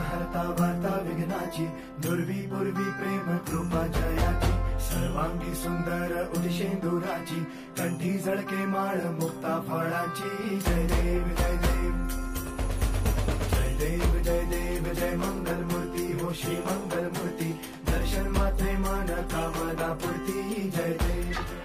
हरता वार्ता विघ्नाची दुर्वी पूर्वी प्रेम कृपा जयाची सर्वांगी सुंदर उदिशेंदुराची कंठी झळके माळ मुक्ता फळाची जय देव जय देव जय देव जय देव जय मंगल मूर्ती हो श्री मंगल मूर्ती दर्शन मात्रे मन कामना पूर्ती जय देव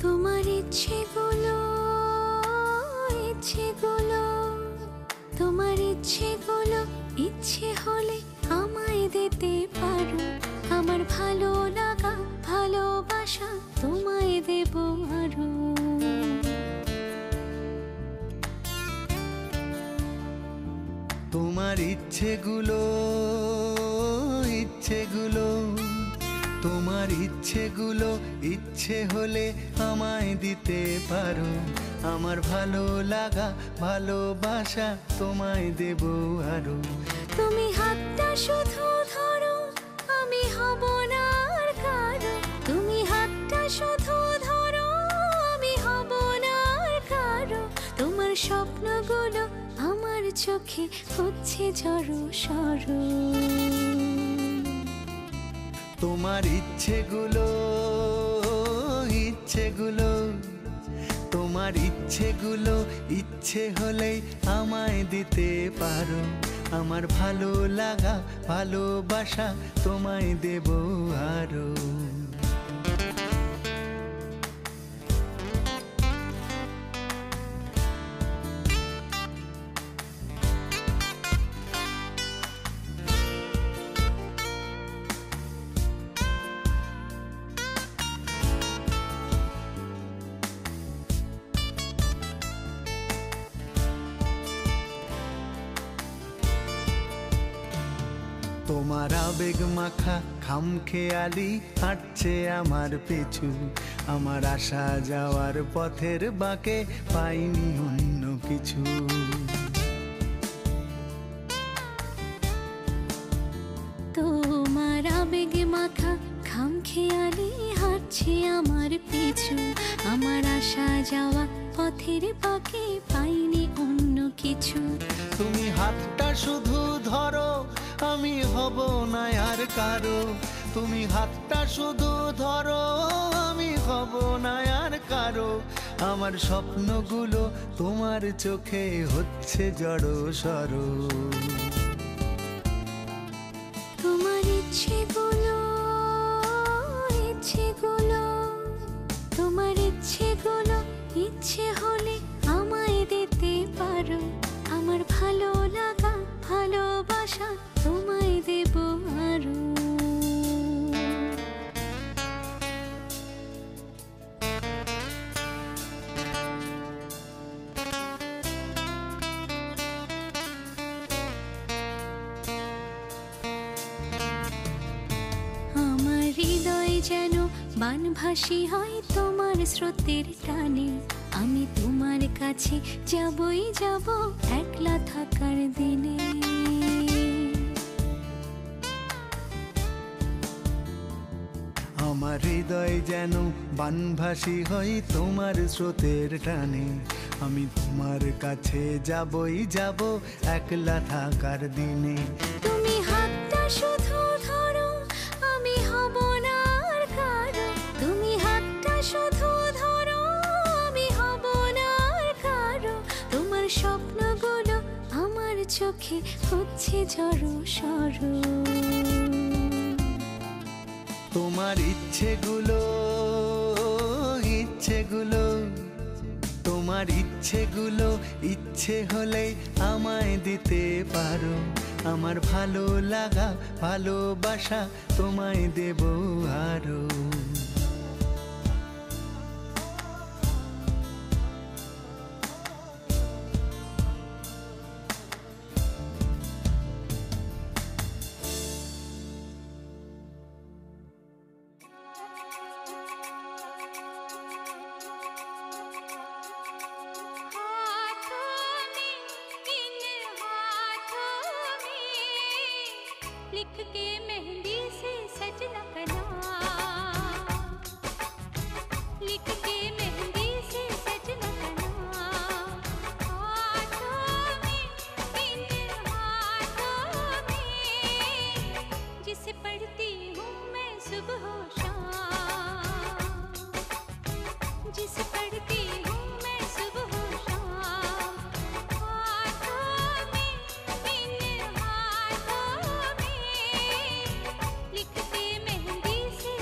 তোমার ইচ্ছেগুলো তোমার ইচ্ছেগুলো ইচ্ছে হলে আমায় দিতে পারো আমার ভালো লাগা ভালোবাসা তোমায় দেব আরো তোমার ইচ্ছেগুলো তোমার ইচ্ছেগুলো ইচ্ছে হলে আমায় দিতে পারো আমার ভালো লাগা ভালোবাসা তোমায় দেব আরো তুমি হাতটা শুধু ধরো আমি হব না আর কারো তুমি হাতটা শুধু ধরো আমি হব না আর কারো তোমার স্বপ্নগুলো আমার চোখে হচ্ছে জড়ো সরো তোমার ইচ্ছেগুলো তোমার ইচ্ছেগুলো ইচ্ছে হলেই আমায় দিতে পারো আমার ভালো লাগা ভালোবাসা তোমায় দেব আরো তোমার আবেগ মাখা খামখেয়ালি হাঁটছে আমার পিছু আমার আসা যাওয়ার পথের বাঁকে পাইনি অন্য কিছু তোমার আবেগ মাখা খামখেয়ালি হাঁটছে আমার পিছু আমার আসা যাওয়া পথের বাঁকে পাইনি অন্য কিছু তুমি হাতটা শুধু ধরো আমি হব না আর কারো তুমি হাতটা শুধু ধরো আমি হব না আর কারো আমার স্বপ্নগুলো তোমার চোখে হচ্ছে জড়ো সরো তোমার ইচ্ছেগুলো তোমার ইচ্ছেগুলো ইচ্ছে হলে আমায় দিতে পারো আমার ভালো লাগা ভালোবাসা বানভাসী হয় তোমার স্রোতের টানে, আমি তোমার কাছে যাবই যাব একলা থাকার দিনে। আমার হৃদয় যেন বানভাসী হয় তোমার স্রোতের টানে, আমি তোমার কাছে যাবই যাব একলা থাকার দিনে। তুমি হাতটা শুধু ধরো, আমি হব না আর কারো। তুমি হাতটা শুধু ধরো, আমি হব না আর কারো। তোমার স্বপ্নগুলো আমার চোখে হচ্ছে ঝড়ো সরো। তোমার ইচ্ছেগুলো তোমার ইচ্ছেগুলো ইচ্ছে হলে আমায় দিতে পারো। আমার ভালো লাগা ভালোবাসা তোমায় দেব আরো। लिख के मेहंदी से सजना का नाम, लिख के मेहंदी से सजना का नाम। हाथों में, इन हाथों में, जिसे पढ़ती हूँ मैं सुबह शाम, जिसे पढ़ती हूँ मैं सुबह शाम। हाथों में, इन हाथों में, लिखते मेहंदी से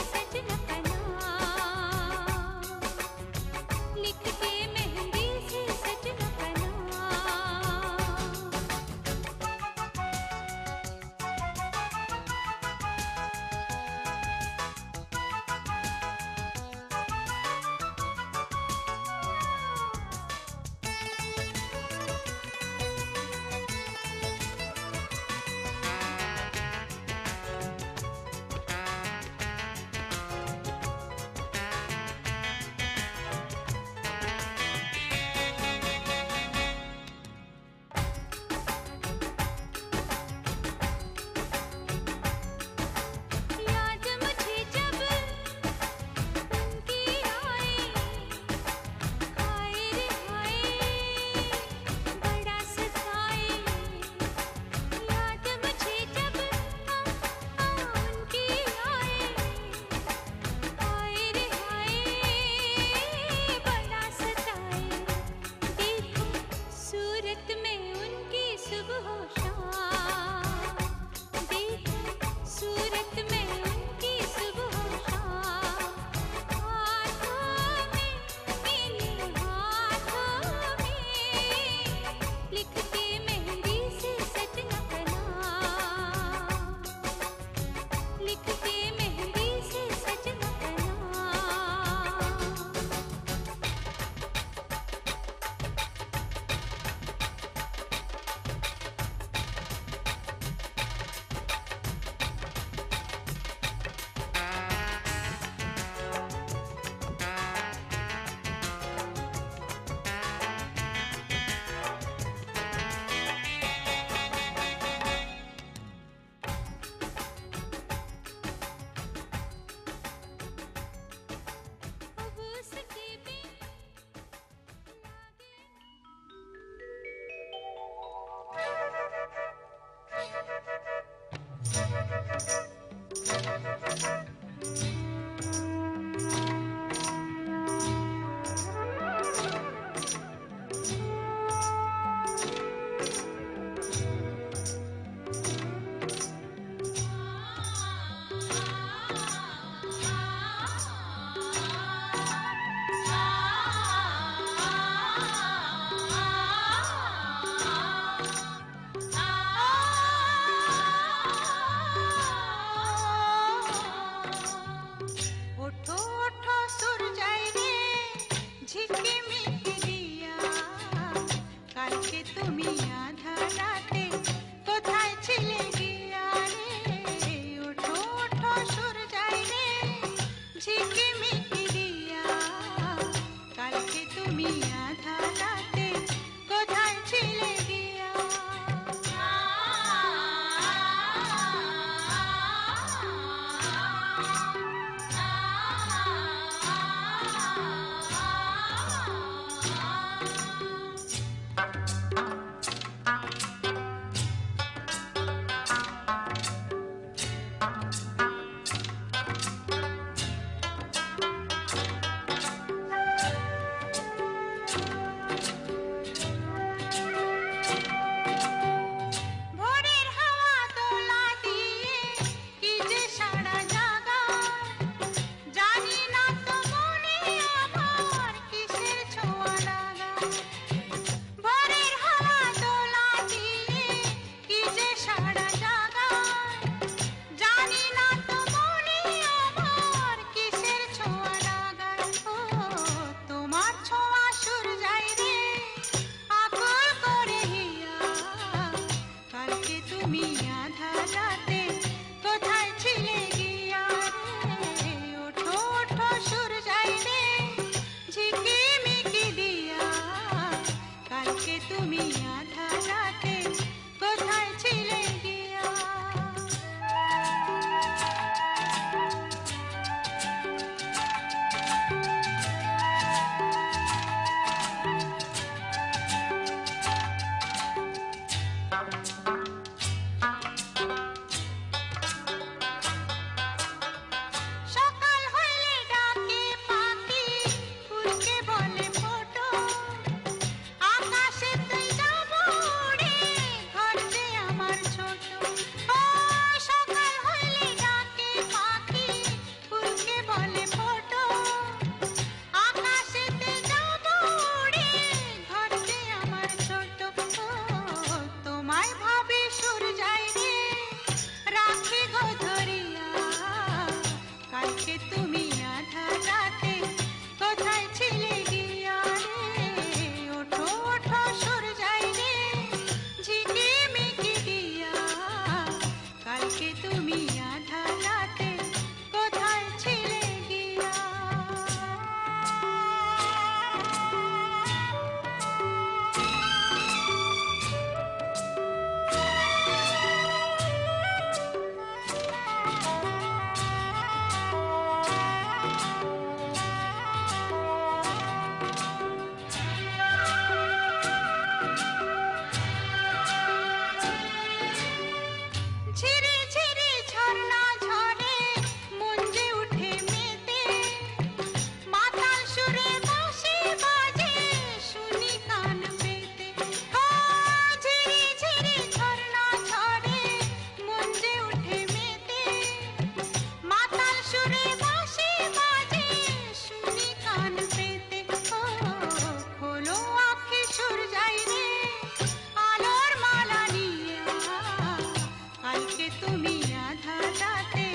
কালকে তুমি আধা রাতে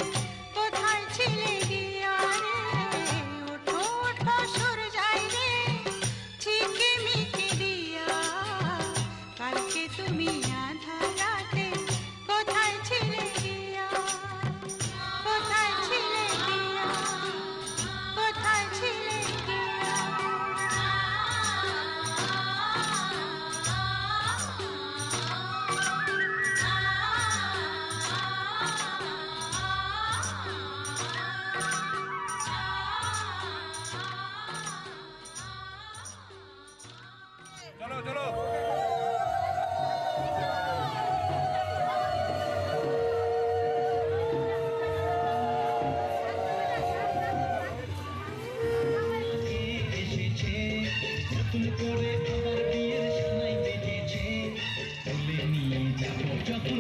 কোথায় ছিলে গিয়া রে? ওঠো ওঠো সুর যাই রে ঝিকিমিকি দিয়া, কালকে তুমি আধা রাতে কোথায় ছিলে গিয়া? কোথায় ছিলে গিয়া? কোথায় ছিলে গিয়া? চলো চলো নতুন করে আবার বিয়ের সানাই বেজেছে, বলে নিয়ে যাবো যখন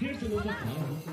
Here's a little fun.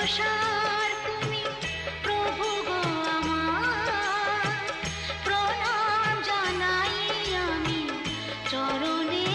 রসার তুমি প্রভু গো আমার, প্রণাম জানাই আমি চরণে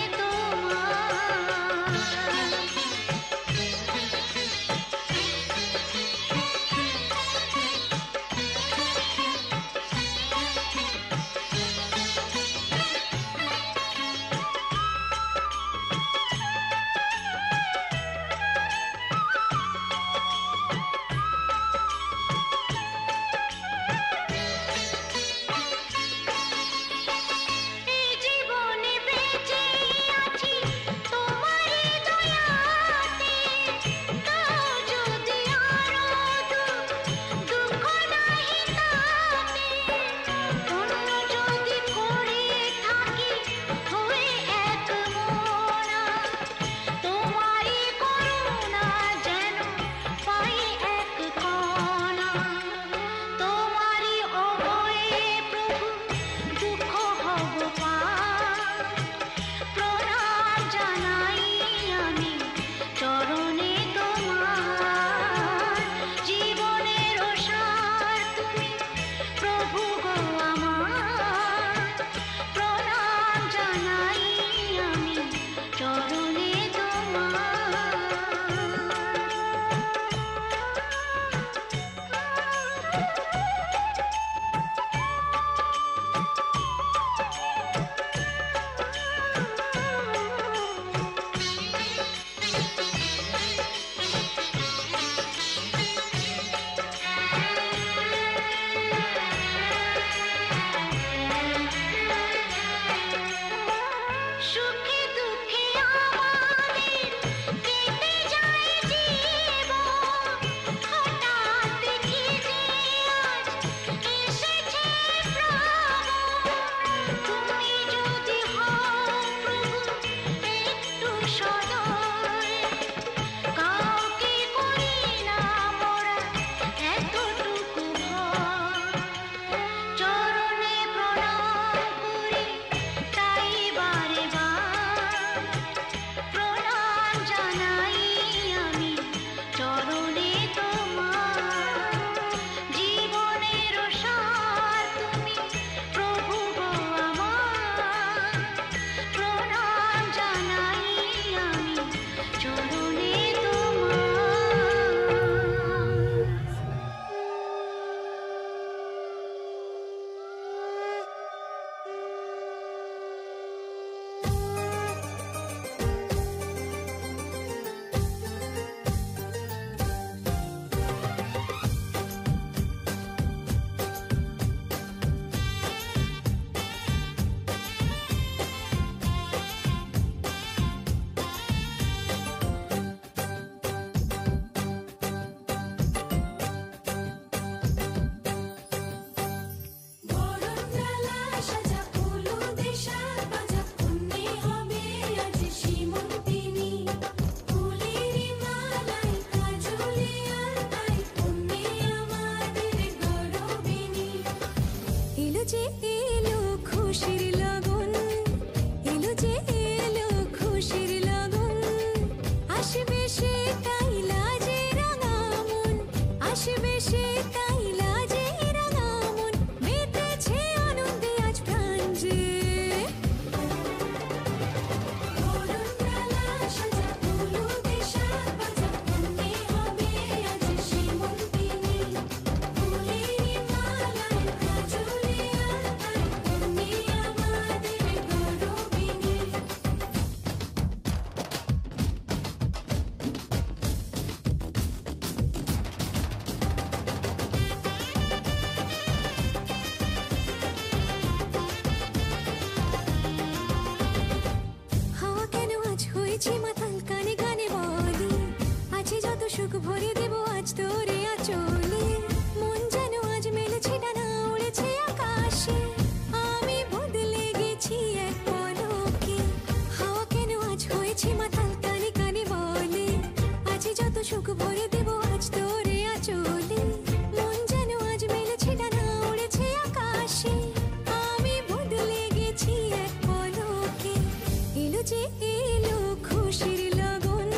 এলো খুশির লগন,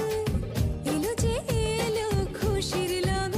এলো যে এলো খুশির লগন।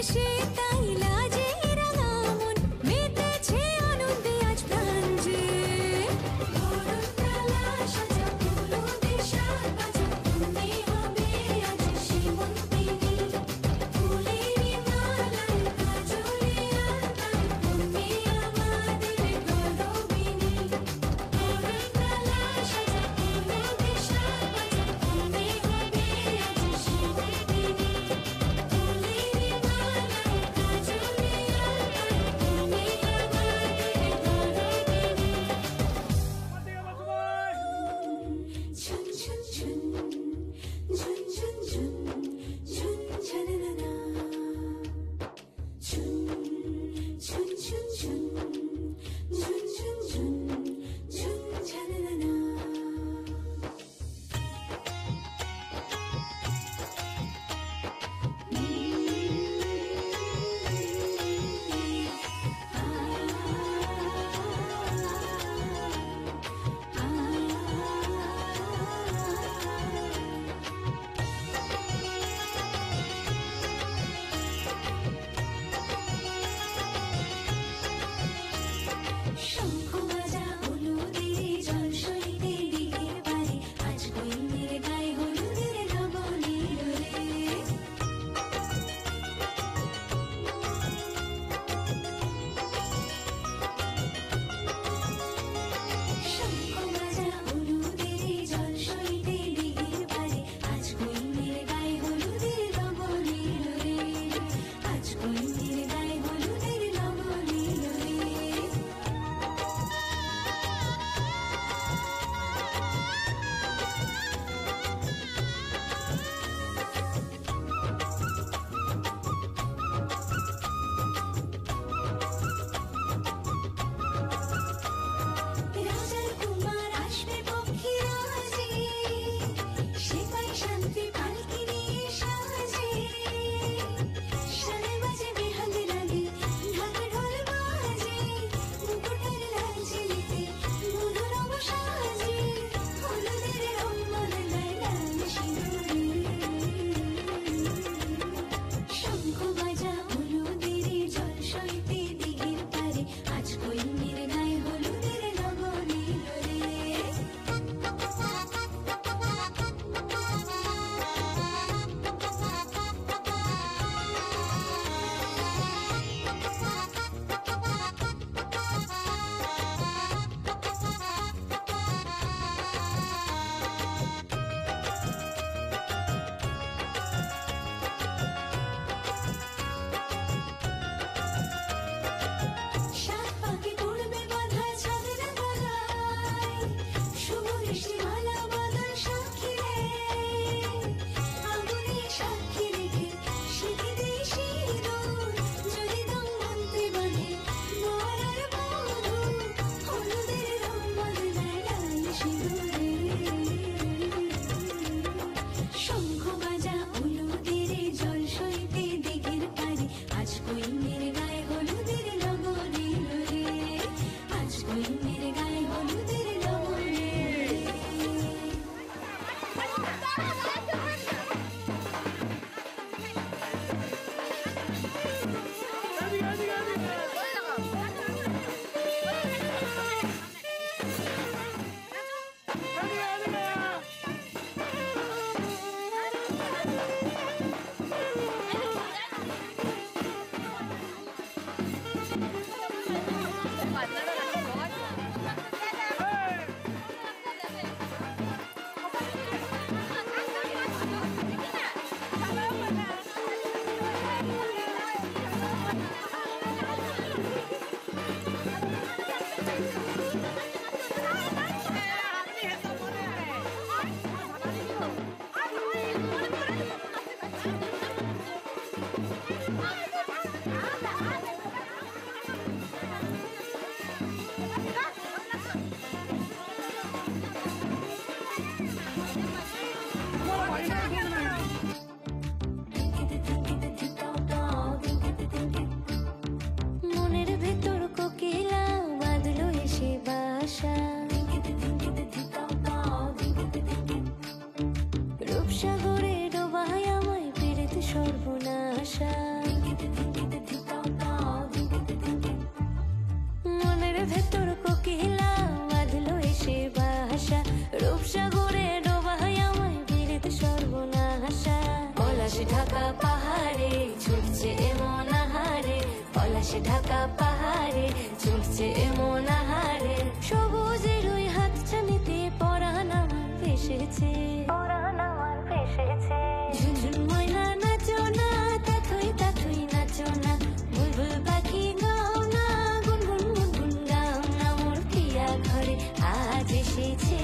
হেসে তাই লাজে রাঙা মন মেতেছে আনন্দে আজ প্রাণ যে ধরুনতলা সাজা ফুলদের সাজ বাজা তুমি হবে আজ সীমন্তিনী ফুলেরই মালায় কাজলে আলতায় তুমি আমাদের গৌরবিনী ধরুনতলা সাজা ফুলদের সাজ বাজা তুমি হবে আজ সীমন্তিনী ফুলেরই মালায় কাজলে আলতায় তুমি মনের ভেতর কোকিলা বাঁধলো এসে বাসা, রূপসাগরে ডোবায় আমায় বিরেত সর্বনাশা। পলাশ ঢাকা পাহাড়ে ছুটছে এমন আহারে, পলাশ ঢাকা পাহাড়ে ছুটছে এমন আহারে। সবুজের ওই হাতছানিতে পরাণ আমার ভেসেছে, পরাণ আমার ভেসেছে। ঝুনঝুন ময়না নাচো না, তাথই তাথই নাচো না, বুলবুল পাখি গাও না, গুনগুন গুনগুন গাও না। মোর প্রিয়া ঘরে আজ এসেছে,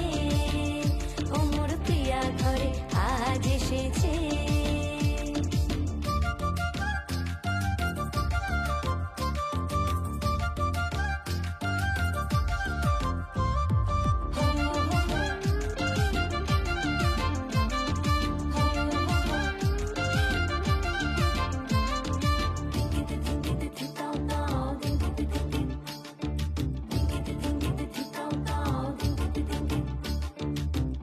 ও মোর প্রিয়া ঘরে আজ এসেছে।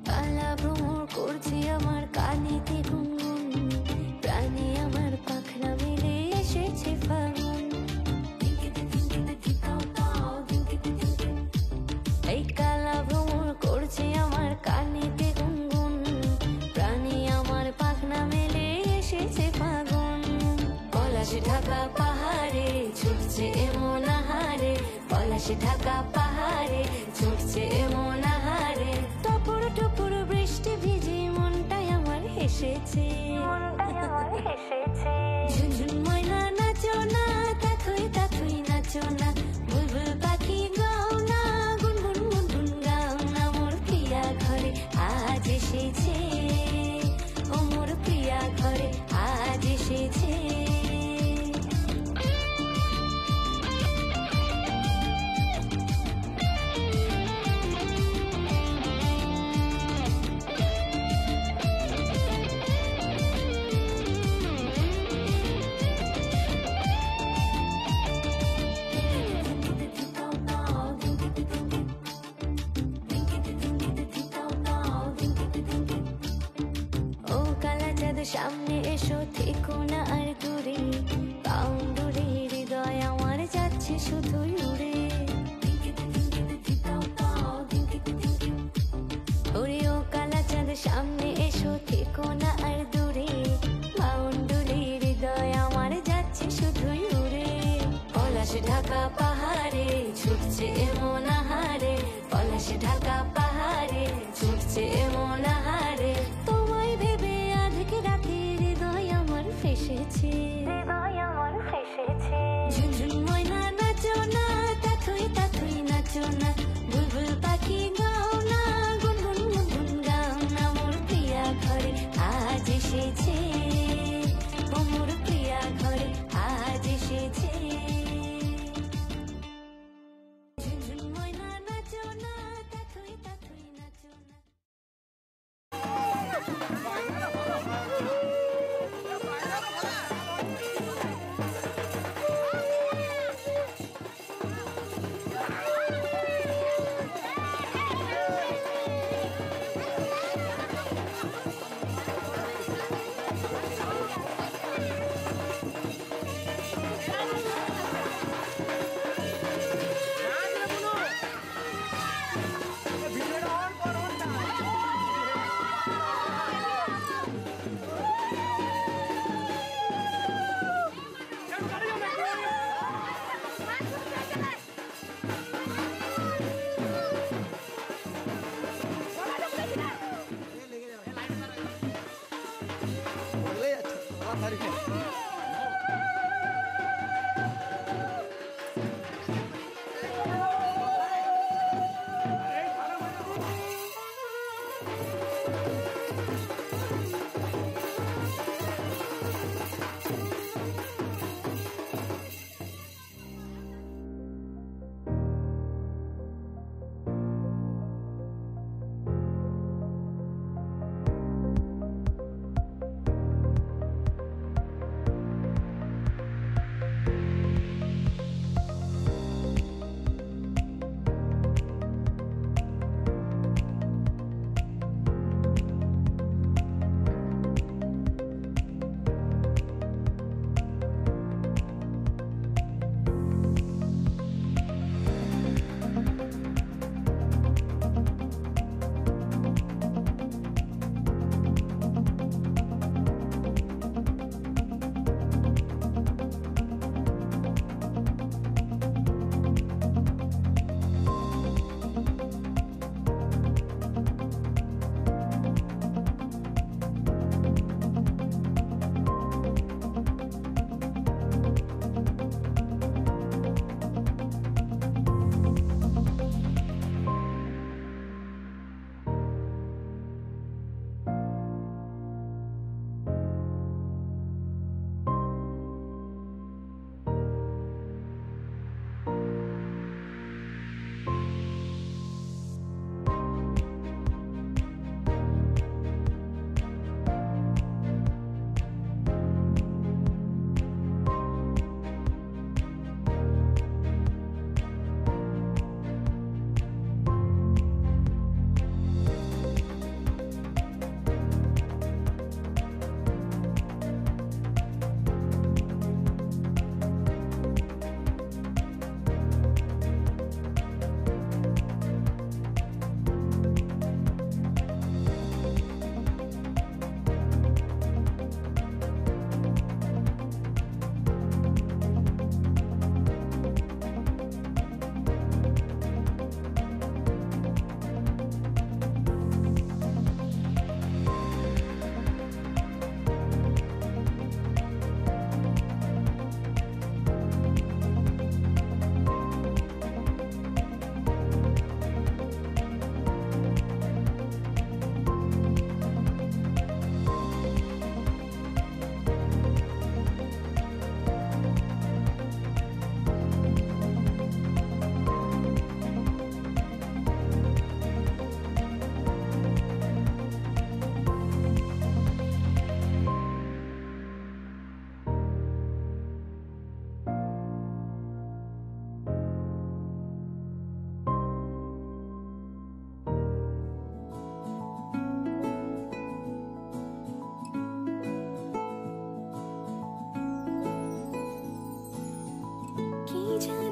পালা ভ্রমর করছে আমার কানেতে গুনগুন, প্রাণে আমার পাখনা মেলে এসেছে ফাগুন। এই কালা ভ্রমর করছে আমার কানেতে গুনগুন, প্রাণে আমার পাখনা মেলে এসেছে ফাগুন। পলাশ ঢাকা পাহাড়ে ছুটছে এমন আহারে, পলাশ ঢাকা পাহাড়ে ছুটছে এমন আহারে। টপর টপর বৃষ্টি ভিজে মনটাই আমার হেসেছে, মনটাই আমার হেসেছে। ঝুনঝুন ময়না নাচো না, তাথই তাথই নাচো না, বুলবুল পাখি গাও না, গুনগুন গুনগুন গাও না। মোর প্রিয়া ঘরে আজ এসেছে, ও মোর প্রিয়া ঘরে আজ এসেছে। ও কালা চাঁদ সামনে এসো, থেকো না আর দূরে, পাউন্ডুরে হৃদয় আমার যাচ্ছে শুধুই উড়ে। ওরে ও কালা চাঁদ সামনে এসো, থেকো না আর দূরে, পাউন্ডুরে হৃদয় আমার যাচ্ছে শুধুই উড়ে। পলাশ ঢাকা পাহাড়ে ছুটছে এমন আহারে, পলাশ ঢাকা পাহাড়ে ছুটছে এমন আহারে। তোমায় ভেবে আধেক রাতে হৃদয় আমার ফেসেছে, হৃদয় আমার ফেসেছে। ঝুনঝুন ময়না নাচো না, তাথই তাথই নাচো না, বুলবুল পাখি গাও না, গুনগুন গুনগুন গাও না। মোর প্রিয়া ঘরে আজ এসেছে, ও মোর প্রিয়া ঘরে আজ এসেছে। ঝুনঝুন ময়না নাচো না, তাথই তাথই নাচো না।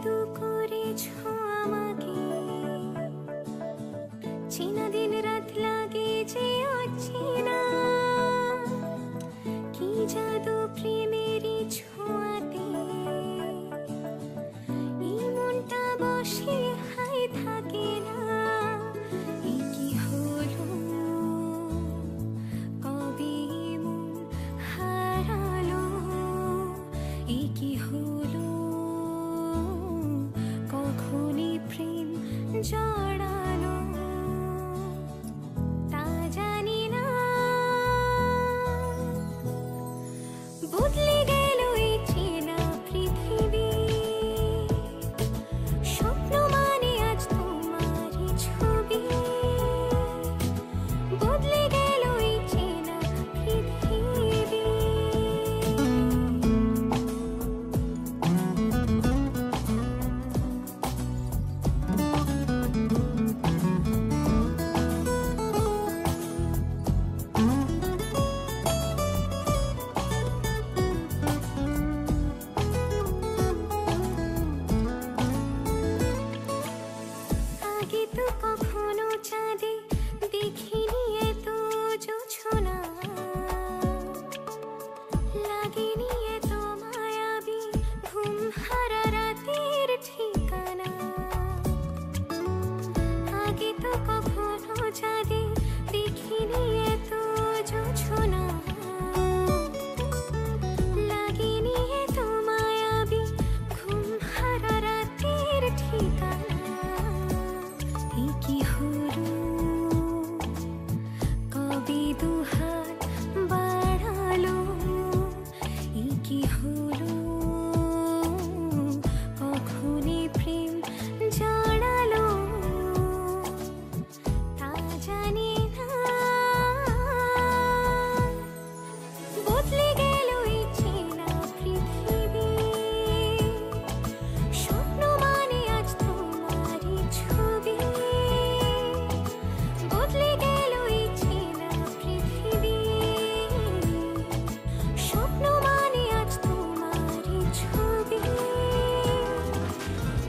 জাদু করেছো আমাকে, চেনা দিন রাত লাগে যে অচেনা, কি জাদু প্রেমেরই ছোঁয়াতে, এই মনটা বসে হাই থাকে না। এই কি হলো, কবে মন হারালো, এই কি হলো, কখনই প্রেম জড়ালো, তা জানি না। বদলে গেল এই চেনা পৃথিবী, স্বপ্ন মানে আজ তোমারই ছবি। বদলে গেল এই চেনা পৃথিবী। আগে তো কখনো চাঁদে দেখিনি এত জোছনা, লাগেনি এত মায়াবী ঘুম হারা রাতের ঠিকানা। আগে তো কখনো চাঁদে দেখিনি এত জোছনা, লাগেনি এত মায়াবী ঘুম হারা রাতের ঠিকানা। এই কি হলো, কবে দুহাত বাড়ালো, এই কি হলো, কখনই প্রেম জড়ালো, তা জানি না। বদলে গেল এই চেনা পৃথিবী, স্বপ্ন মানে আজ তোমারই ছবি। বদলে গেল এই চেনা পৃথিবী, স্বপ্ন মানে আজ তোমারই ছবি।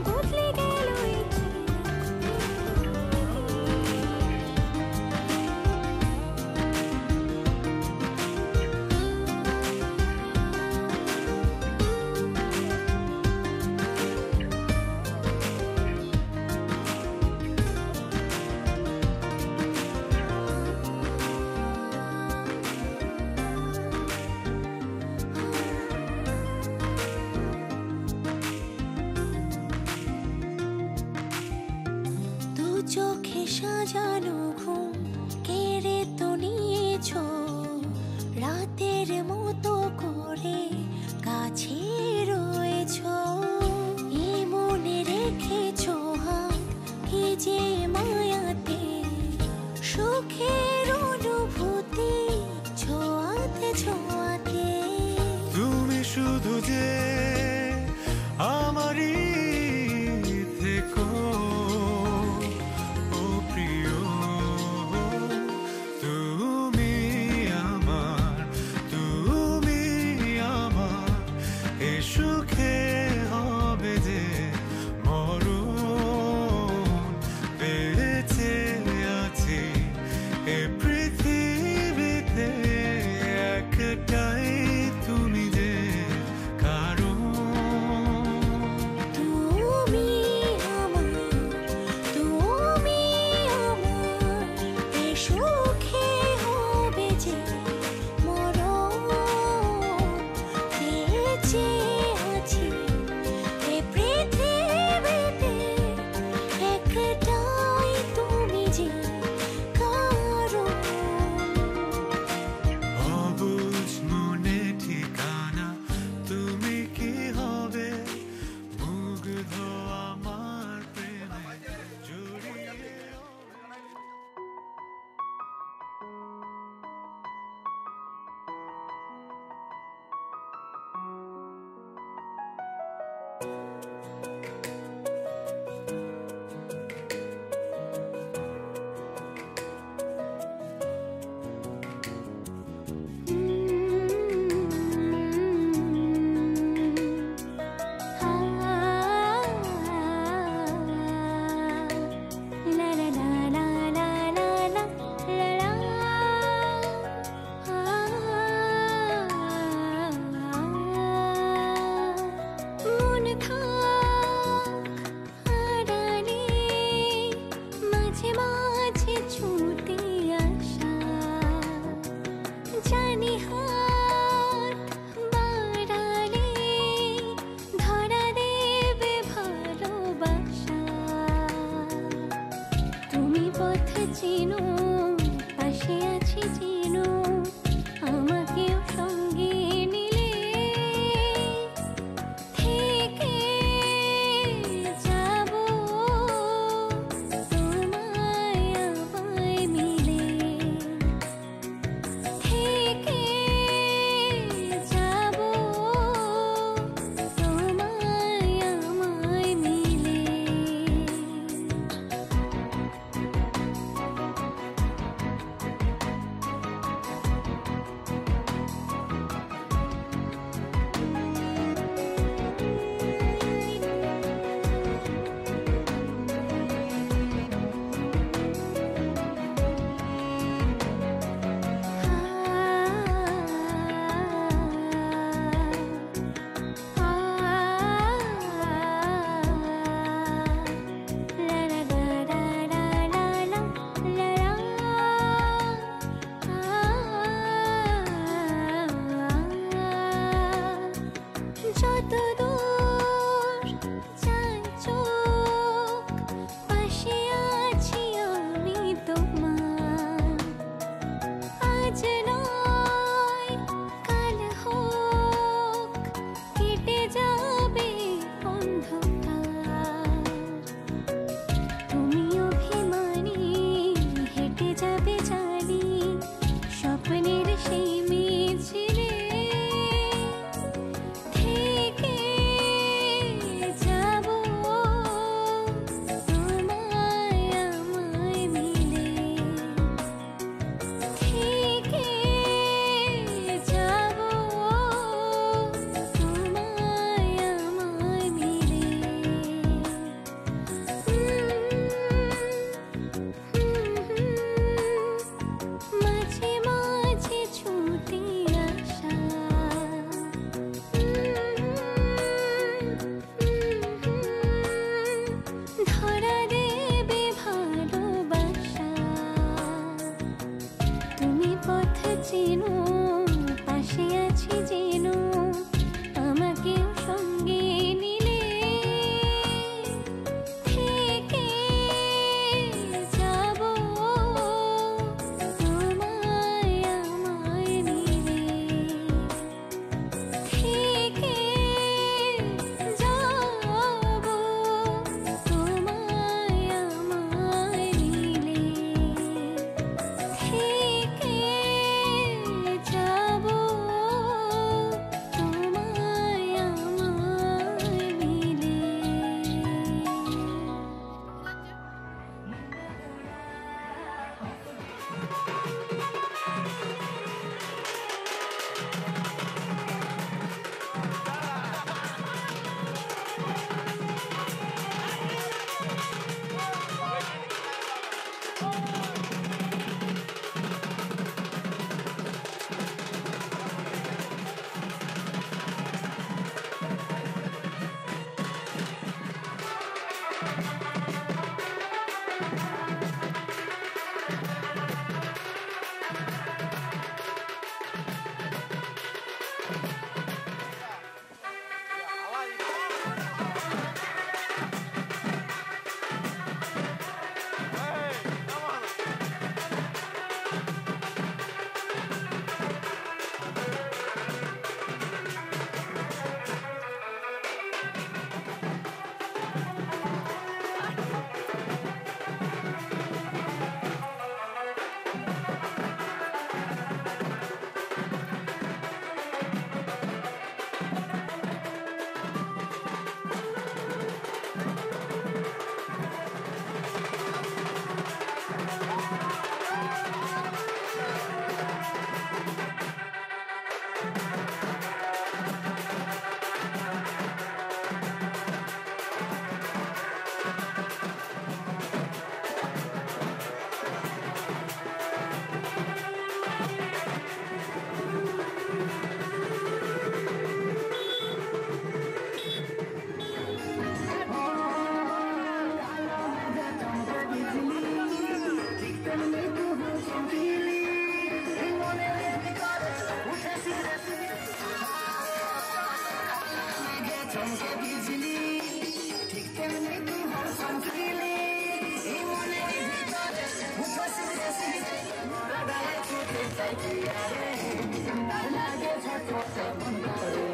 বদলে গেল এই দু চোখে সাজানো ঘুম কেড়ে তো নিয়েছো, রাতের মতো করে কাছে রয়েছো। এই মনে রেখেছো হাত, কি যে মায়াতে, সুখের অনুভূতি ছোঁয়াতে ছোঁয়াতে। তুমি শুধু যে আমারই থেকো, ও প্রিয়। তুমি আমার, তুমি আমার, এ সুখে হবে যে মরণ। বেঁচে আছি এ পৃথিবীতে, একটাই তুমি যে কারণ। তুমি আমার, তুমি আমার, এ সুখে হবে যে মরণ। বেঁচে আছি এ পৃথিবীতে, একটাই তুমি যে কারণ। অবুঝ মনে ঠিকানা, তুমি কি হবে মুগ্ধ আমার প্রেমে জড়িয়ে। আ লাগে বিজলি ঠিক তেমনি তুই হও সংসিলি এই মনের ভিতরে উঠছে সিঁড়ি লাগালে ছুটে চাই কি আরে তার লাগে ছটফট মন করে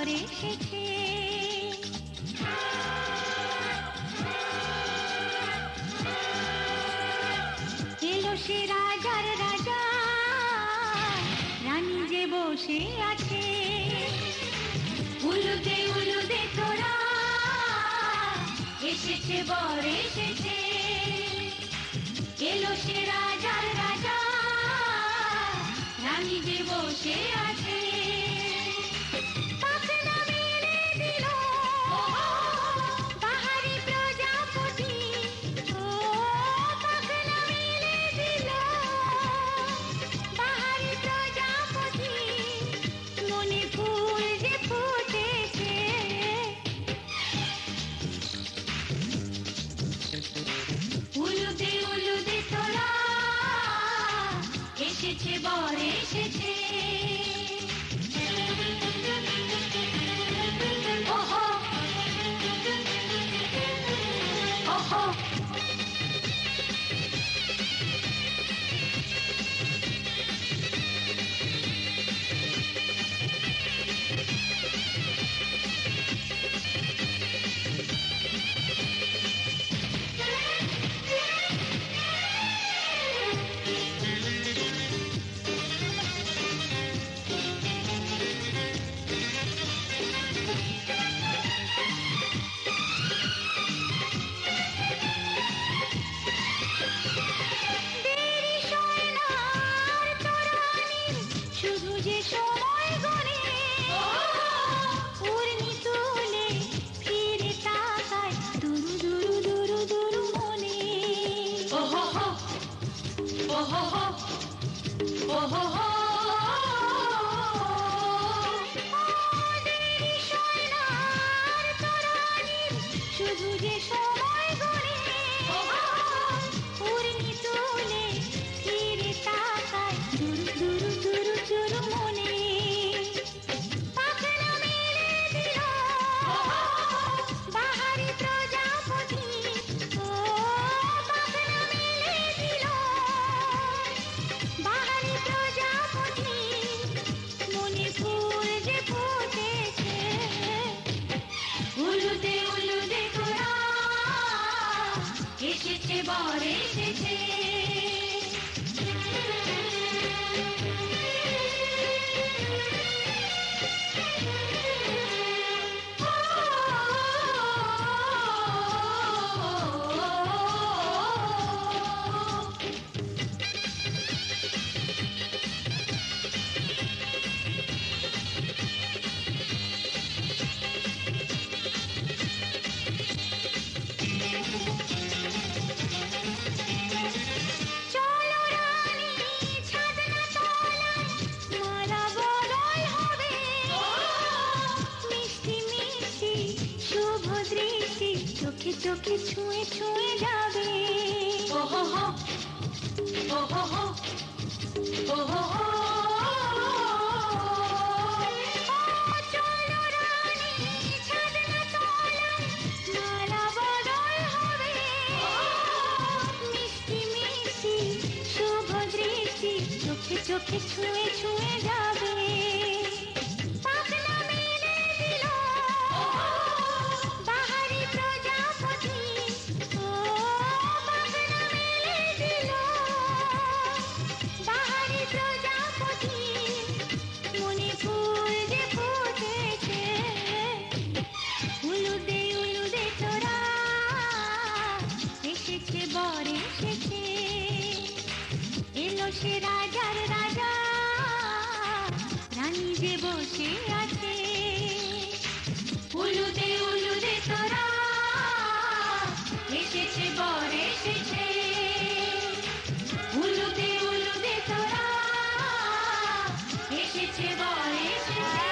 বর এসেছে। এলো সে রাজার রাজা, রানী যে বসে আছে। উলুদে তোরা, এসেছে বর এসেছে। এলো সে রাজার রাজা, রানী যে বসে আছে। পাখনা মেলে দিল বাহারি প্রজাপতি, ও পাখনা মেলে দিল বাহারি প্রজাপতি। মনে ফুল যে ফুটেছে, উলুদে তোরা, এসেছে বর এসেছে। ওহো ওহো, দেরি সয় না আর তরানির, শুধু যে সময় গড়ে। উর্মি তুলে ফিরে তাকায় দুরু দুরু দুরু দুরু মনে। ওহো হো, ওহো হো, ওহো হো। দেরি সয় না আর তরানির, শুধু যে সময় গড়ে। উর্মি তুলে ফিরে তাকায় দুরু দুরু দুরু দুরু মনে। পাখনা মেলে দিল বাহারি প্রজাপতি, ও পাখনা মেলে দিল বাহারি প্রজাপতি। মনে ফুল যে ফুটেছে, উলুদে তোরা, এসেছে বর এসেছে। চলো রানী ছাদনা তলায়, মালা বদল হবে। মিষ্টি মিষ্টি শুভ দৃষ্টি চোখে চোখে ছুঁয়ে ছুঁয়ে যাবে। ওহো হো, ওহো হো, ওহো হো। চলো রানী ছাদনা তলায়, মালা বদল হবে। মিষ্টি মিষ্টি শুভ দৃষ্টি চোখে চোখে ছুঁয়ে ছুঁয়ে যাবে। পাখনা মেলে দিল বাহারি প্রজাপতি, ও পাখনা মেলে দিল বাহারি প্রজাপতি। মনে ফুল যে ফুটেছে, উলুদে তোরা, এসেছে বর এসেছে। এলো সে রাজার রাজা, রানী যে বসে আছে। উলুদে তোরা, এসেছে বর এসেছে। উলুদে তোরা, এসেছে বর এসেছে।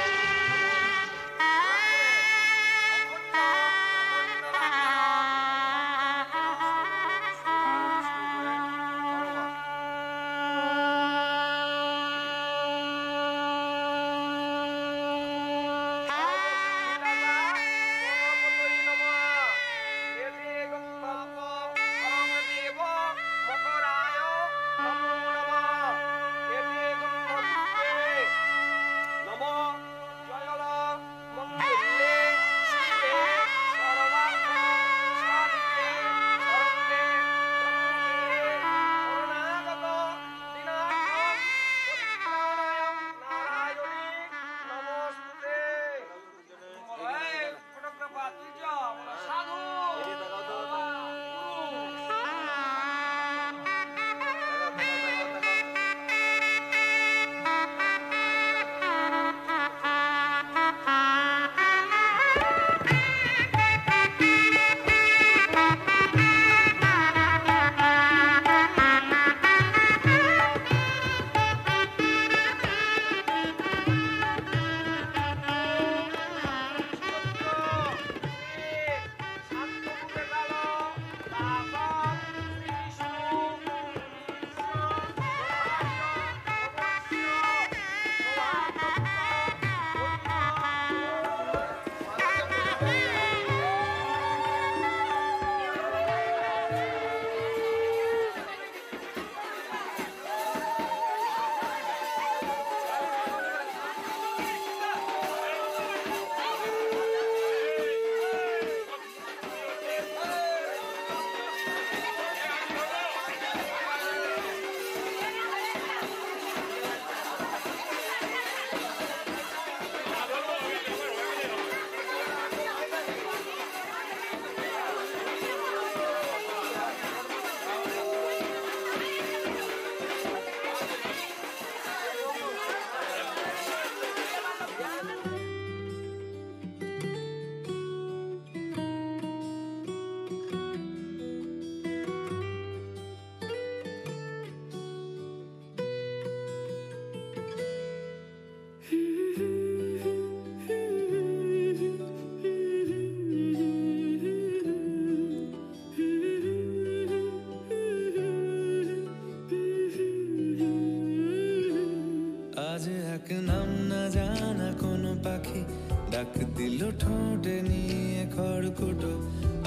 ডাক দিল ঠোঁটে নিয়ে খড়কুটো,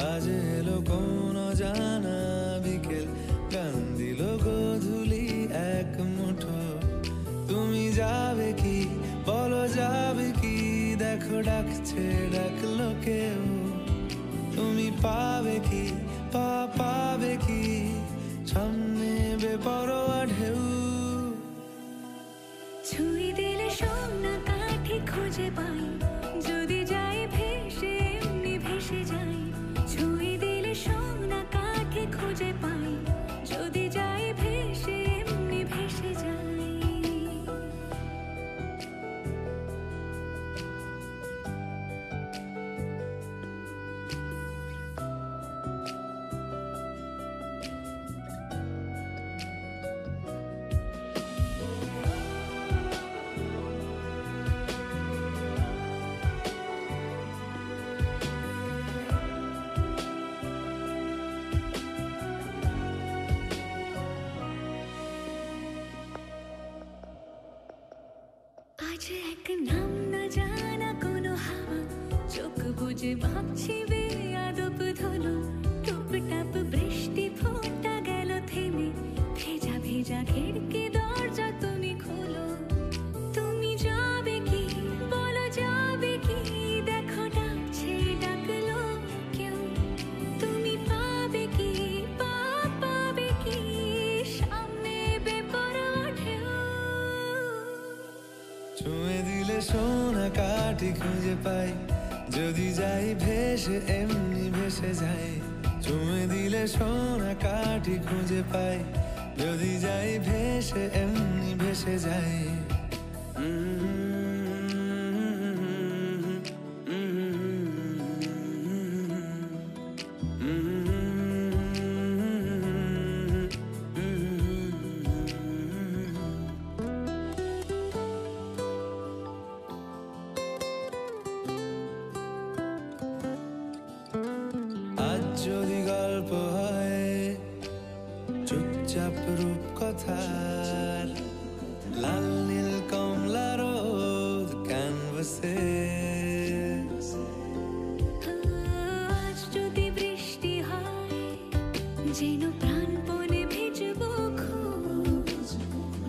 আজ এলো কোন জানা বিকেল, গান দিল গোধূলি এক মুঠো। তুমি যাবে কি বলো যাবে কি, দেখো ডাকছে ডাকলো কেউ। তুমি পাবে কি পাবে কি, সামনে বেপরোয়া ঢেউ। ছুঁয়ে দিলে সোনা কাঠি খুঁজে পাই, যদি যাই ভেসে এমনি ভেসে যাই। ছুঁয়ে দিলে সোনা কাঠি খুঁজে পাই, যদি যাই ভেসে এমনি ভেসে যাই। আজ এক নাম না জানা কোনো হাওয়া, চোখ বুজে ভাবছি বেয়াদব ধুলো। টুপটাপ বৃষ্টি ফোঁটা গেল থেমে, ভেজা ভেজা খিড়কি দরজা তুমি খোলো। তুমি যাবে কি বলো যাবে কি, দেখো ডাকছে ডাকলো কেউ। তুমি পাবে কি পাবে কি, সামনে বেপরোয়া ঢেউ। ছুঁয়ে দিলে সোনা কাঠি খুঁজে পাই, যদি যাই ভেসে এমনি ভেসে যাই। ছুঁয়ে দিলে সোনা কাঠি খুঁজে পাই, যদি যাই ভেসে এমনি ভেসে যাই। আজ যদি গল্প হয় চুপচাপ রূপকথার, লাল নীল কমলা রোদ ক্যানভাসে। আজ যদি বৃষ্টি হয়, যেন প্রাণপণে ভিজবো খোঁজ।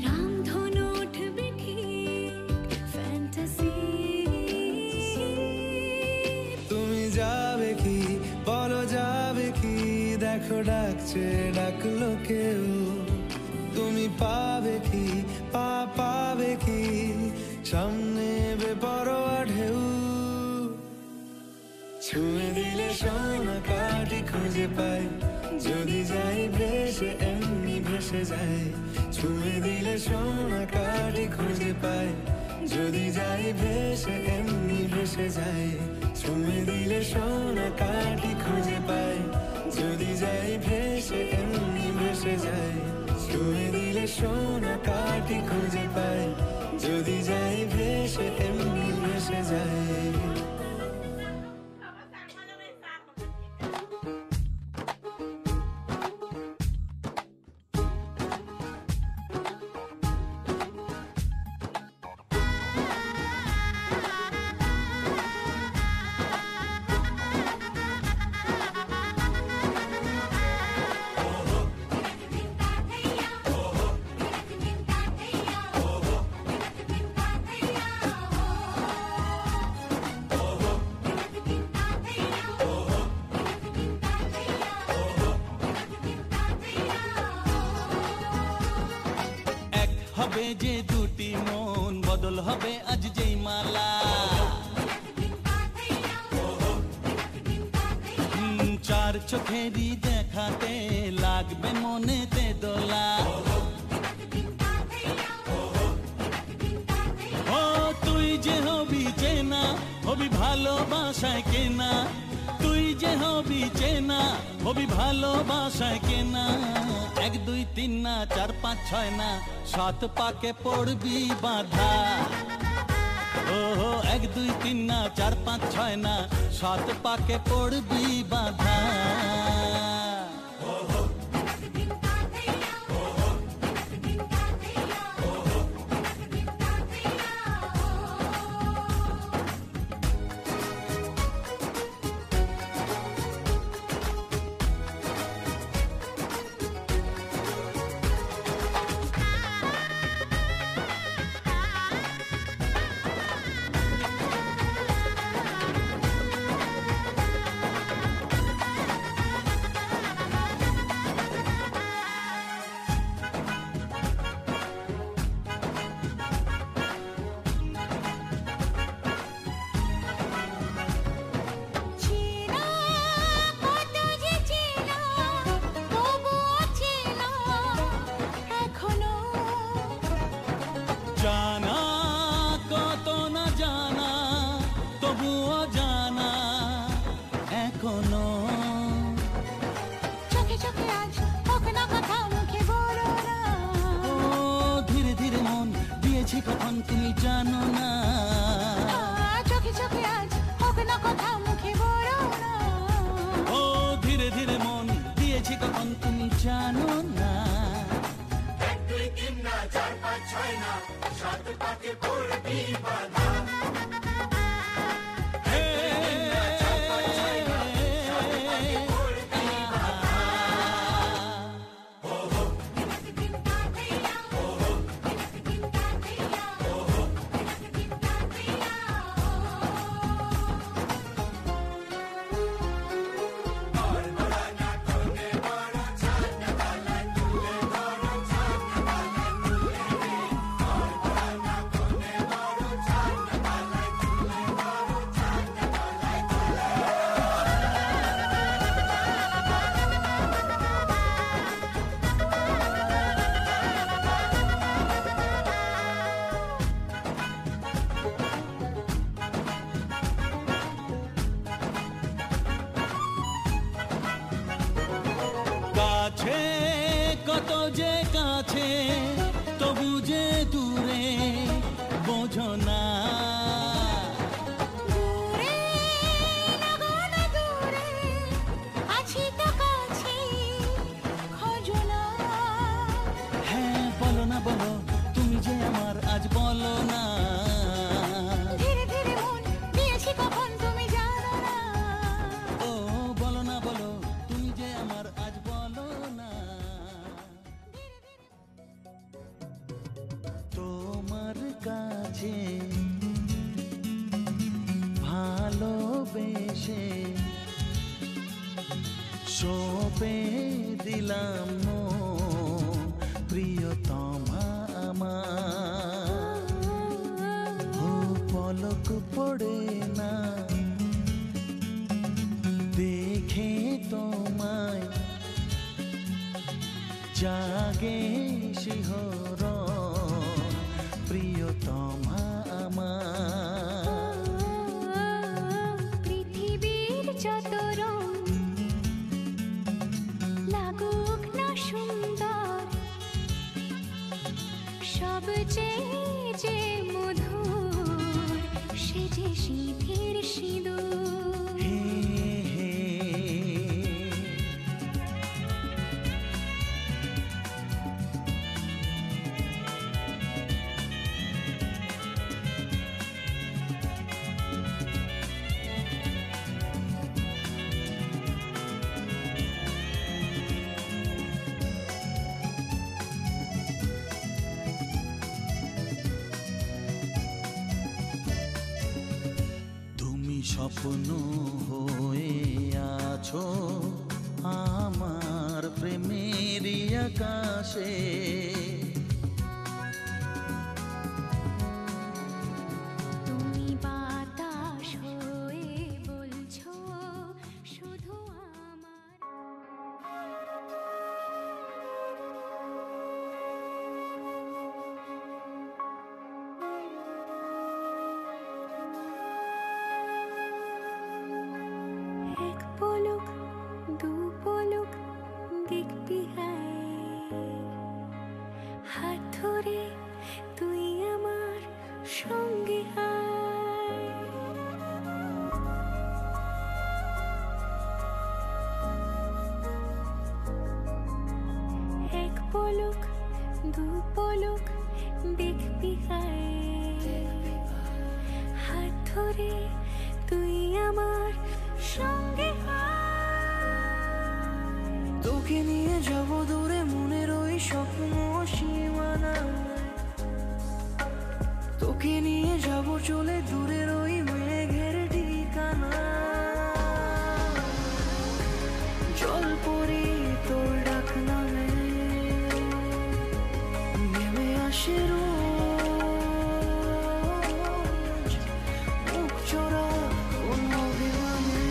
রামধনু উঠবে ঠিক ফ্যান্টাসি। তুমি যাবে কি বলো যাবে কি, দেখো ডাকছে ডাকলো কেউ। তুমি পাবে কি পাবে কি, সামনে বেপরোয়া ঢেউ। ছুঁয়ে দিলে সোনা কাঠি খুঁজে পাই, যদি যাই ভেসে এমনি ভেসে যাই। ছুঁয়ে দিলে সোনা কাঠি খুঁজে পাই, যদি যাই ভেসে এমনি ভেসে যাই ছুঁয়ে দিলে সোনা কাঠি খুঁজে পাই যদি যাই ভেসে এমনি ভেসে যাই ছুঁয়ে দিলে সোনা কাঠি খুঁজে পাই যদি যাই ভেসে এমনি ভেসে যাই হবে যে দুটি মন বদল হবে আজ যেই মালা চার চোখেরই দেখাতে লাগবে মনেতে দোলা ও তুই যে হবি চেনা হবি ভালোবাসায় কেনা তুই যে হবি চেনা হবি ভালোবাসায় কেনা 1 2 3 না 4 5 6 না 7 পাকে পড়বি বাধা ও 1 2 3 না 4 5 6 না 7 পাকে পড়বি বাধা জানা কত না জানা তবুও জানা এখনো চোখে চোখে আজ হোক না কথা মুখে বলো না ও ধীরে ধীরে মন দিয়েছি কখন তুমি জানো না চোখে চোখে আজ হোক না কথা মুখে বলো না ও ধীরে ধীরে মন দিয়েছি কখন তুমি জানো না 1 2 3 না 4 5 6 না 7 পাকে পড়বি বাধা কাছে কত যে কাছে তবু যে দূরে বোঝো না দূরে লাগো না দূরে আছি তো কাছে খোঁজো না হ্যাঁ বলো না বলো তুমি যে আমার আজ বলো না ধীরে ধীরে মন দিয়েছি কখন তুমি জানো না ও বলো না বলো তুমি যে আমার আজ বলো না তোমার কাছে ভালোবেসে সঁপে দিলাম মন প্রিয়তমা আমার ও পলক পড়ে না দেখে তোমায় জাগে শিহরণ প্রিয়তমা স্বপ্ন হয়ে আছো আমার প্রেমের আকাশে। তুমি বাতাস হয়ে বলছো শুধু আমার। এক পলক দু পলক দেখবি হাত ধরে তুই আমার সঙ্গে আয়। এক পলক দু পলক দেখবি হাত ধরে তুই আমার সঙ্গে আয়। তোকে নিয়ে যাব দূরে মনের ওই স্বপ্ন সীমানায়, তোকে নিয়ে যাব চলে দূরের ওই মেঘের ঠিকানা। জল পরি তোর ডাক নামে নেমে আসে রোজ মুখ চোরা কোন অভিমানে।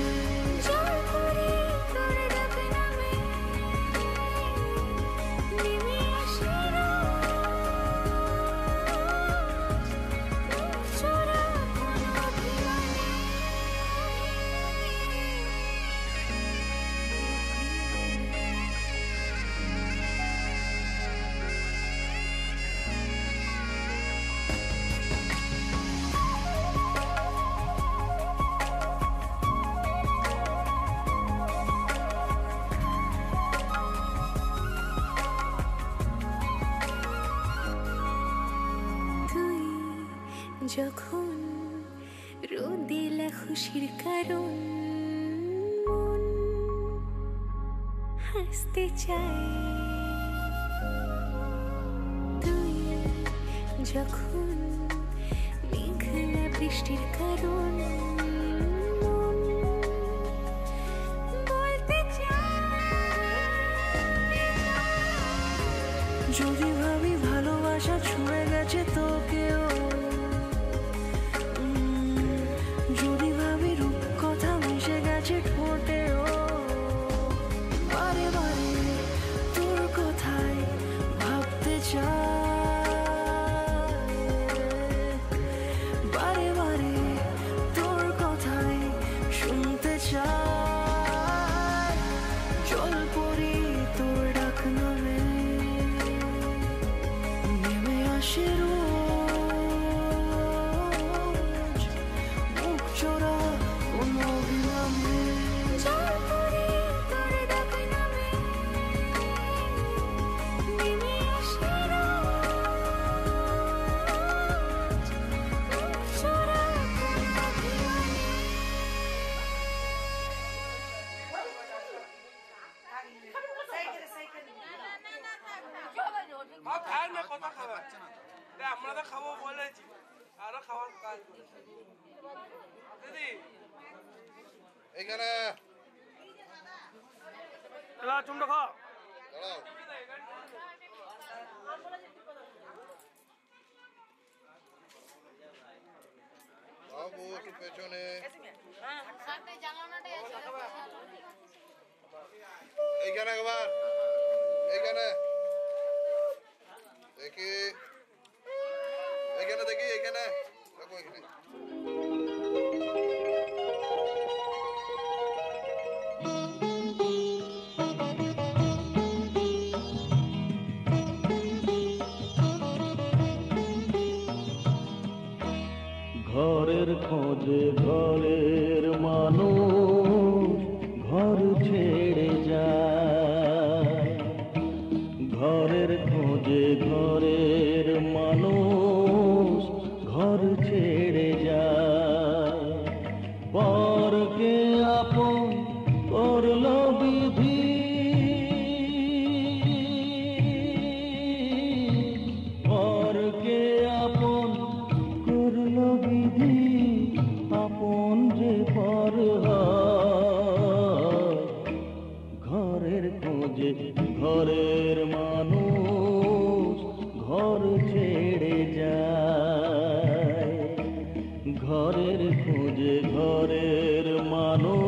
জল পরি তোর ডাক নামে নেমে আসে রোজ মুখ চোরা কোন অভিমানে। তুই যখন রোদেলা খুশির কারণ মন হাসতে চায়। তুই যখন মেঘলা বৃষ্টির কারণ মন বলতে চায়। যদি ভাবি ভালোবাসা ছুঁয়ে গেছে তোকেও, যদি ভাবি রূপ কথা মিশে গেছে ঠোঁটেও, বারে বারে তোর কথাই ভাবতে চাই, বারে বারে তোর কথাই শুনতে চাই। জল পরি তোর ডাক নামে নেমে আসে রোজ মুখ চোরা কোন অভিমানে। জল পরি তোর ডাক নামে নেমে আসে রোজ মুখ চোরা কোন অভিমানে। কথা খাবার আমরা তো খাবো বলেছি, আরো খাবার কাজ করেছি। দিদি এইখানে চুমটা খা। দাঁড়াও, বাবু একটু পেছনে। এইখানে একবার, এইখানে দেখি, এইখানে দেখি, এইখানে দেখো, এইখানে। ঘরের খোঁজে ঘরের মানুষ ঘর ছেড়ে যায়, ঘরের খোঁজে ঘরের মানুষ ঘর ছেড়ে যায়।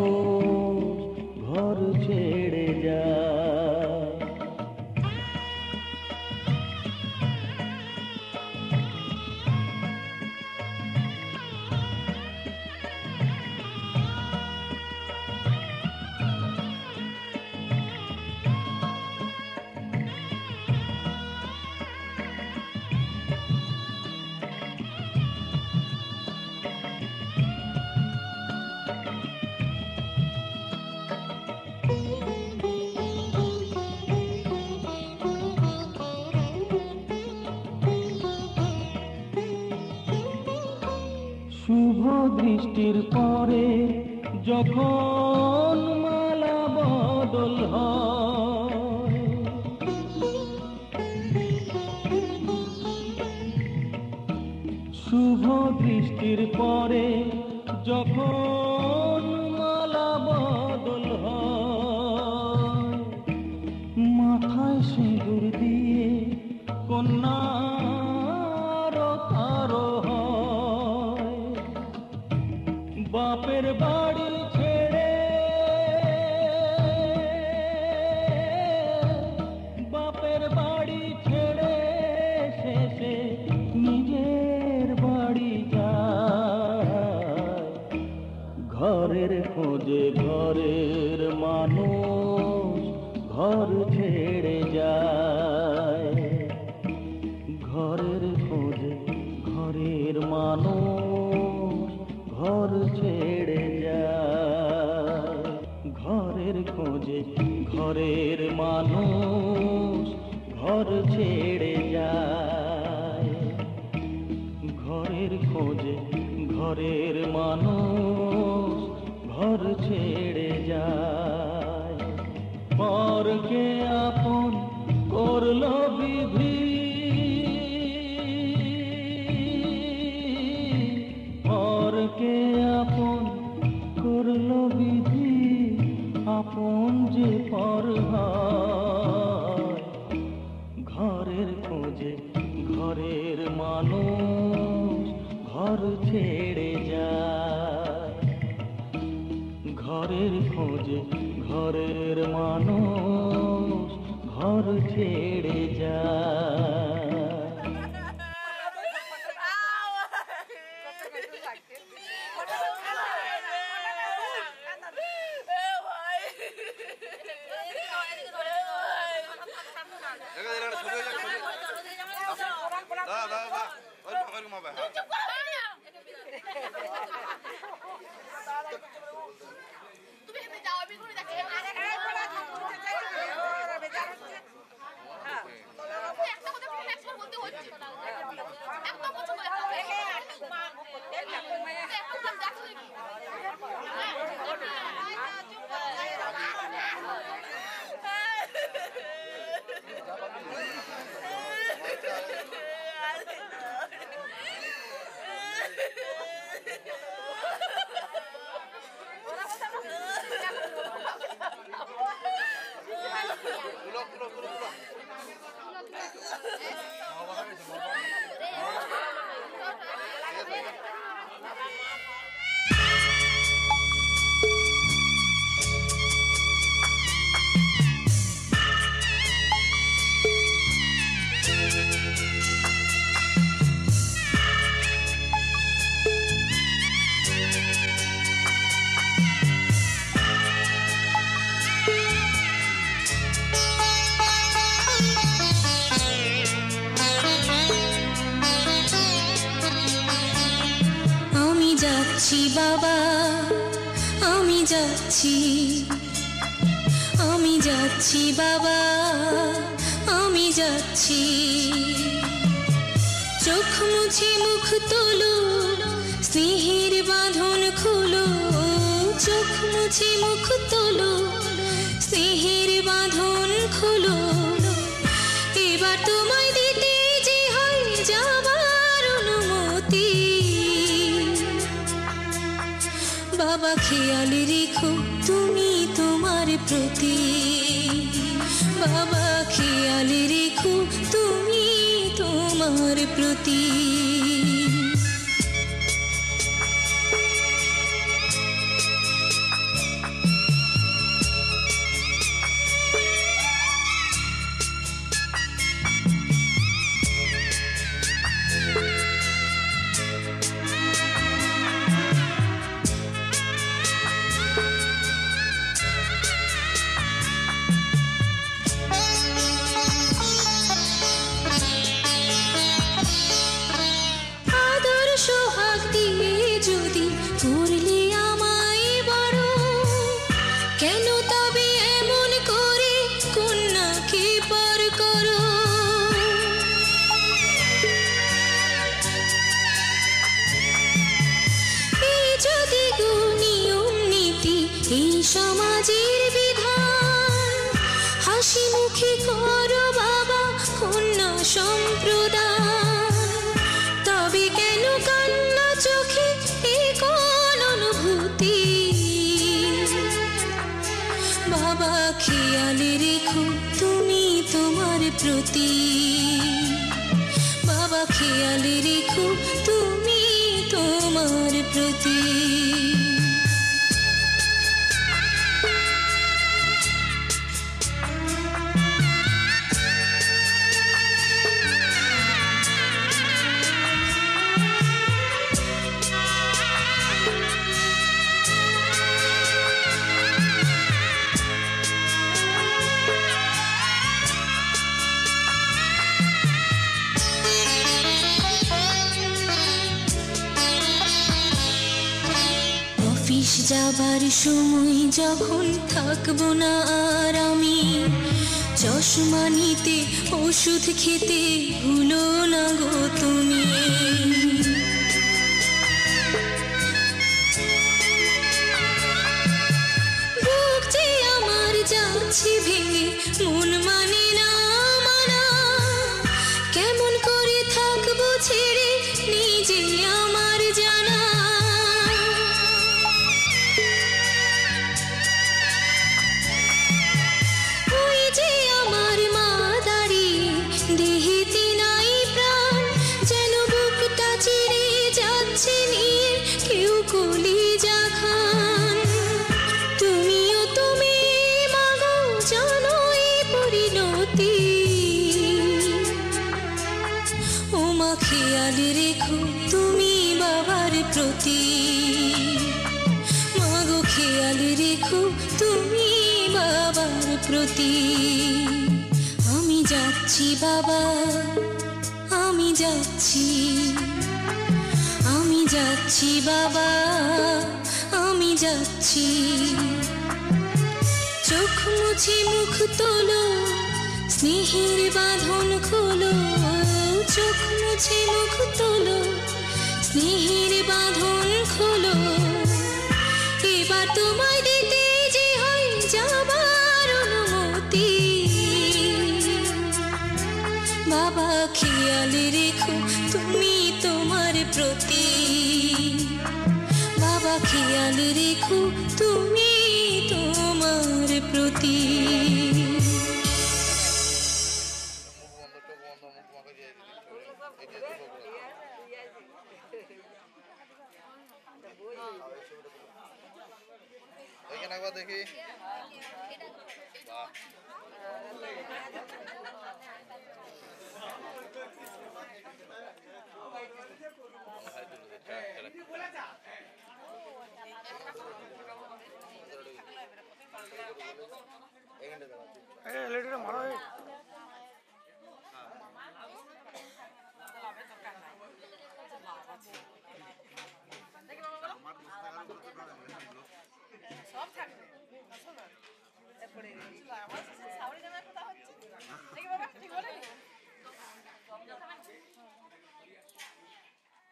মানুষ ঘর ছেড়ে যায়। শুভ দৃষ্টির পরে যখন মালা বদল হয়, শুভ দৃষ্টির পরে যখন মালা বদল হয়, মাথায় সিঁদুর দিয়ে কন্যার তারো হয়, বাপের বাড়ি ছেড়ে, বাপের বাড়ি ছেড়ে শেষে নিজের বাড়ি যায়। ঘরের খোঁজে ঘরের মানুষ ঘর ছেড়ে যায়। ঘরের খোঁজে ঘরের মানুষ ঘর ছেড়ে যায়। ঘরের খোঁজে ঘরের মানুষ ঘর ছেড়ে যায়। ঘরের খোঁজে ঘরের মানুষ ঘর ছেড়ে যায়। পরকে আপন করলো বিধি, পরকে আপন করলো বিধি, আপন যে পর হয়। ঘরের খোঁজে ঘরের মানুষ ঘর ছেড়ে যায়। ঘরের খোঁজে ঘরের মানুষ ঘর ছেড়ে যায়। যাচ্ছি বাবা, আমি যাচ্ছি, আমি যাচ্ছি বাবা, আমি যাচ্ছি। চোখ মুছে মুখ তোলো, স্নেহের বাঁধন খোলো। চোখ মুছে মুখ তোলো, স্নেহের বাঁধন খোলো। এবার তোমায় দিতে যে হয় যাবার অনুমতি। বাবা খেয়াল রেখো তুমি তোমার প্রতি। বাবা খেয়াল রেখো তুমি তোমার প্রতি। এই সমাজের বিধান হাসি মুখে করো বাবা কন্যা সম্প্রদান তবে কেন কান্না চোখে এই কোন অনুভূতি বাবা খেয়ালে রেখো তুমি তোমার প্রতি বাবা খেয়ালে রেখো তুমি তোমার প্রতি যাবার সময় যখন থাকবো না আর আমি চশমা নিতে ওষুধ খেতে ভুলো না গো তুমি বুক যে আমার যাচ্ছে ভেঙে মন মানে না মানা কেমন করে থাকবো ছেড়ে নিজে আমার জানা খেয়ালে রেখো তুমি বাবার প্রতি মাগো খেয়ালে রেখো তুমি বাবার প্রতি আমি যাচ্ছি বাবা আমি যাচ্ছি আমি যাচ্ছি বাবা আমি যাচ্ছি চোখ মুছে মুখ তোলো স্নেহের বাঁধন খোলো চোখ মুছে মুখ তোলো স্নেহের বাঁধন খোলো এবার তোমায় দিতে যে হয় যাবার অনুমতি বাবা খেয়ালে রেখো তুমি তোমার প্রতি বাবা খেয়ালে রেখো তুমি তোমার প্রতি দেখি সব থাকবে তারপরে আমার সাউরি জামার কথা হচ্ছে দেখি বাবা ঠিক বলে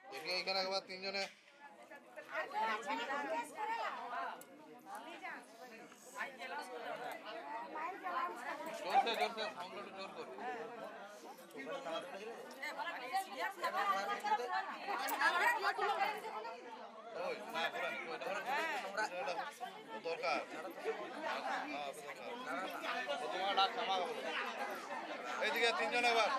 দেখি এখানে একবার তিনজনে জোরসে জোরসে সাউন্ড জোর কর ওই না দরকার তোমার ডাক থামা এইদিকে তিনজন এবার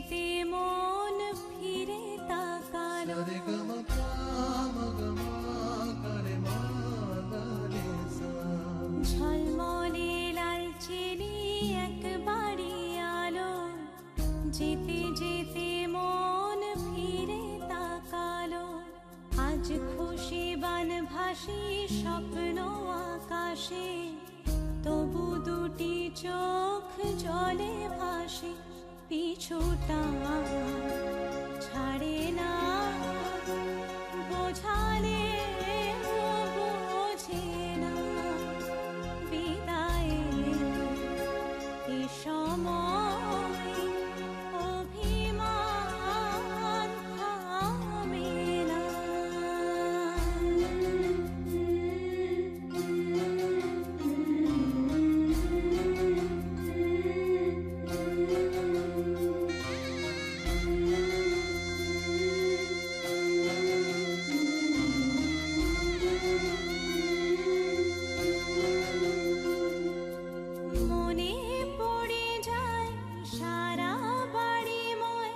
যেতে মন ফিরে তাকালো ঝলমলে লালচেলি এক বাড়ি আলো যেতে যেতে মন ফিরে তাকালো আজ খুশি বানভাসী স্বপ্ন আকাশে তবু দুটি চোখ জলে ভাসে পিছুটা ছাড়ে না বোঝালে বোঝে না বিদায়ের এ সময় অভিমান থামে না মনে পড়ে যায় সারা বাড়িময়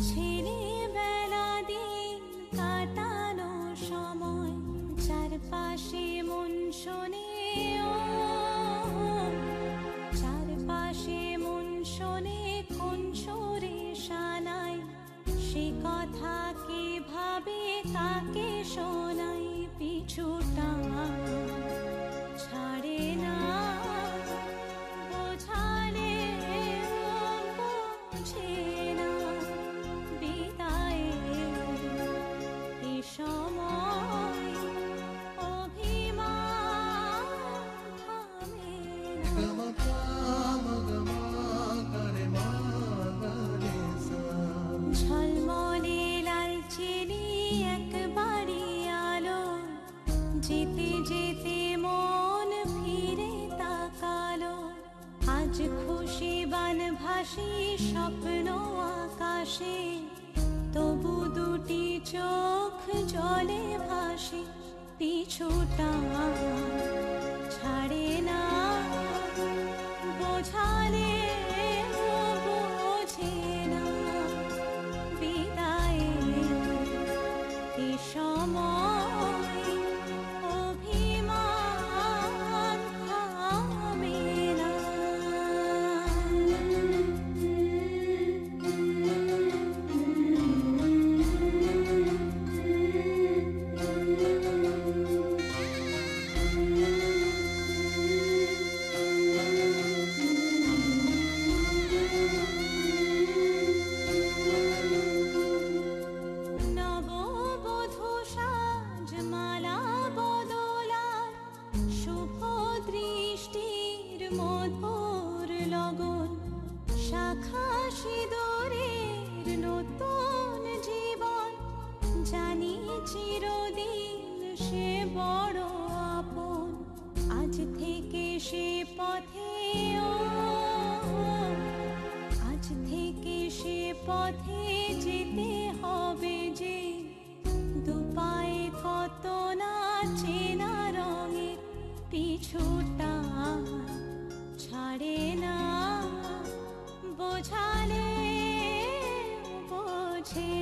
ছেলেবেলা দিন কাটানো সময় চারপাশে মন শোনে চারপাশে মন শোনে কোন সুরে শানাই সে কথা কে ভাবে কাকে শোনাই পিছুটা ছাড়ে না বোঝালে বোঝে না বিদায়ের এ সময় অভিমান থামে না ঝলমলে লালচেলি এক বাড়ি আলো যেতে যেতে মন ফিরে তাকালো আজ খুশি বানভাসী স্বপ্ন আকাশে তবু দুটি চোখ জলে ভাসে পিছুটা ছাড়ে না বোঝালে বোঝে না বিদায়ের এ সময় অভিমান থামে না নববধূ সাজমালা বদলার শুভ দৃষ্টির মধুর লগন শাখা সিঁদুরের নতুন জীবন জানি চিরদিন সে বড় আপন আজ থেকে সে পথে আজ থেকে সে পথে যেতে হবে যে দুপায়ে কত না চেনা রঙের পিছুটা ছাড়ে না বোঝালে বোঝে